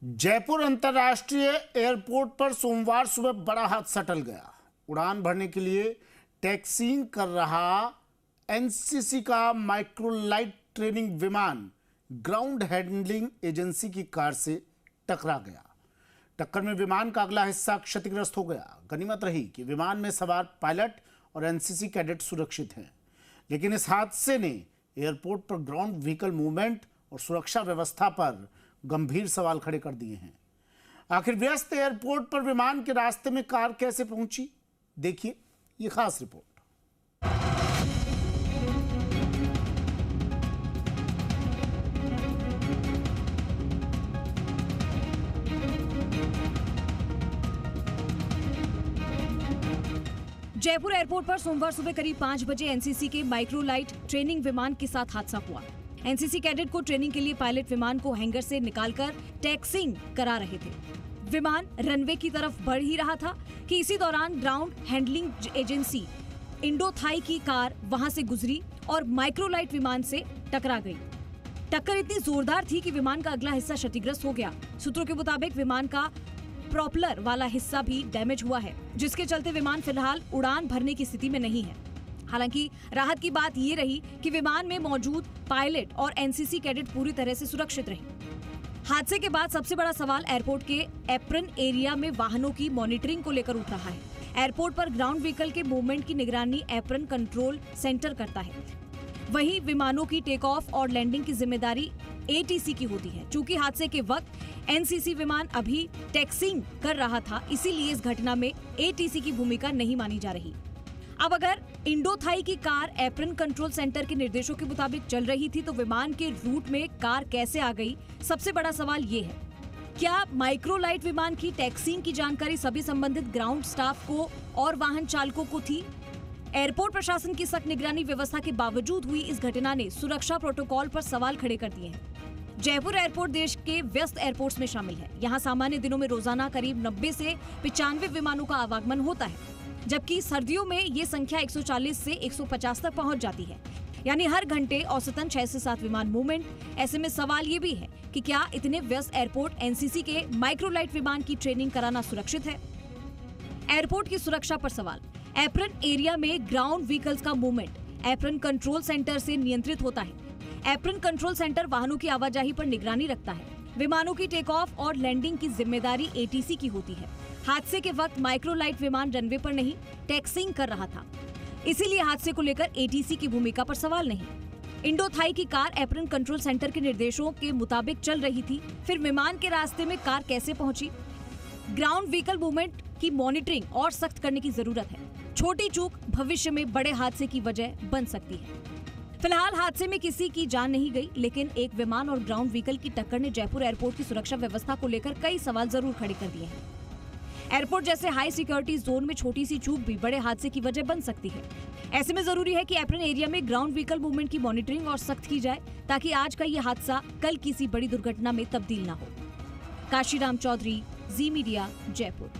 जयपुर अंतर्राष्ट्रीय एयरपोर्ट पर सोमवार सुबह बड़ा हादसा टल गया। उड़ान भरने के लिए टैक्सीइंग कर रहा एनसीसी का माइक्रोलाइट ट्रेनिंग विमान ग्राउंड हैंडलिंग एजेंसी की कार से टकरा गया। टक्कर में विमान का अगला हिस्सा क्षतिग्रस्त हो गया। गनीमत रही कि विमान में सवार पायलट और एनसीसी कैडेट सुरक्षित हैं, लेकिन इस हादसे ने एयरपोर्ट पर ग्राउंड व्हीकल मूवमेंट और सुरक्षा व्यवस्था पर गंभीर सवाल खड़े कर दिए हैं। आखिर व्यस्त एयरपोर्ट पर विमान के रास्ते में कार कैसे पहुंची, देखिए ये खास रिपोर्ट। जयपुर एयरपोर्ट पर सोमवार सुबह करीब 5 बजे एनसीसी के माइक्रोलाइट ट्रेनिंग विमान के साथ हादसा हुआ। एनसीसी कैडेट को ट्रेनिंग के लिए पायलट विमान को हैंगर से निकालकर टैक्सिंग करा रहे थे। विमान रनवे की तरफ बढ़ ही रहा था कि इसी दौरान ग्राउंड हैंडलिंग एजेंसी इंडोथाई की कार वहां से गुजरी और माइक्रोलाइट विमान से टकरा गई। टक्कर इतनी जोरदार थी कि विमान का अगला हिस्सा क्षतिग्रस्त हो गया। सूत्रों के मुताबिक विमान का प्रोपेलर वाला हिस्सा भी डैमेज हुआ है, जिसके चलते विमान फिलहाल उड़ान भरने की स्थिति में नहीं है। हालांकि राहत की बात ये रही कि विमान में मौजूद पायलट और एनसीसी कैडेट पूरी तरह से सुरक्षित रहे। हादसे के बाद सबसे बड़ा सवाल एयरपोर्ट के एप्रन एरिया में वाहनों की मॉनिटरिंग को लेकर उठ रहा है। एयरपोर्ट पर ग्राउंड व्हीकल के मूवमेंट की निगरानी एप्रन कंट्रोल सेंटर करता है। वहीं विमानों की टेक ऑफ और लैंडिंग की जिम्मेदारी एटीसी की होती है। चूंकि हादसे के वक्त एनसीसी विमान अभी टैक्सिंग कर रहा था, इसीलिए इस घटना में एटीसी की भूमिका नहीं मानी जा रही। अब अगर इंडोथाई की कार एप्रन कंट्रोल सेंटर के निर्देशों के मुताबिक चल रही थी, तो विमान के रूट में कार कैसे आ गई? सबसे बड़ा सवाल ये है, क्या माइक्रोलाइट विमान की टैक्सिंग की जानकारी सभी संबंधित ग्राउंड स्टाफ को और वाहन चालकों को थी? एयरपोर्ट प्रशासन की सख्त निगरानी व्यवस्था के बावजूद हुई इस घटना ने सुरक्षा प्रोटोकॉल पर सवाल खड़े कर दिए हैं। जयपुर एयरपोर्ट देश के व्यस्त एयरपोर्ट्स में शामिल है। यहाँ सामान्य दिनों में रोजाना करीब 90 से 95 विमानों का आवागमन होता है, जबकि सर्दियों में ये संख्या 140 से 150 तक पहुंच जाती है। यानी हर घंटे औसतन 6 से 7 विमान मूवमेंट। ऐसे में सवाल ये भी है कि क्या इतने व्यस्त एयरपोर्ट एनसीसी के माइक्रोलाइट विमान की ट्रेनिंग कराना सुरक्षित है? एयरपोर्ट की सुरक्षा पर सवाल। एप्रन एरिया में ग्राउंड व्हीकल्स का मूवमेंट एप्रन कंट्रोल सेंटर से नियंत्रित होता है। एप्रन कंट्रोल सेंटर वाहनों की आवाजाही पर निगरानी रखता है। विमानों की टेक ऑफ और लैंडिंग की जिम्मेदारी एटीसी की होती है। हादसे के वक्त माइक्रोलाइट विमान रनवे पर नहीं, टैक्सिंग कर रहा था, इसीलिए हादसे को लेकर एटीसी की भूमिका पर सवाल नहीं। इंडोथाई की कार एप्रन कंट्रोल सेंटर के निर्देशों के मुताबिक चल रही थी, फिर विमान के रास्ते में कार कैसे पहुंची? ग्राउंड व्हीकल मूवमेंट की मॉनिटरिंग और सख्त करने की जरूरत है। छोटी चूक भविष्य में बड़े हादसे की वजह बन सकती है। फिलहाल हादसे में किसी की जान नहीं गई, लेकिन एक विमान और ग्राउंड व्हीकल की टक्कर ने जयपुर एयरपोर्ट की सुरक्षा व्यवस्था को लेकर कई सवाल जरूर खड़े कर दिए हैं। एयरपोर्ट जैसे हाई सिक्योरिटी जोन में छोटी सी चूक भी बड़े हादसे की वजह बन सकती है। ऐसे में जरूरी है कि एप्रन एरिया में ग्राउंड व्हीकल मूवमेंट की मॉनिटरिंग और सख्त की जाए, ताकि आज का ये हादसा कल किसी बड़ी दुर्घटना में तब्दील न हो। काशीराम चौधरी, जी मीडिया, जयपुर।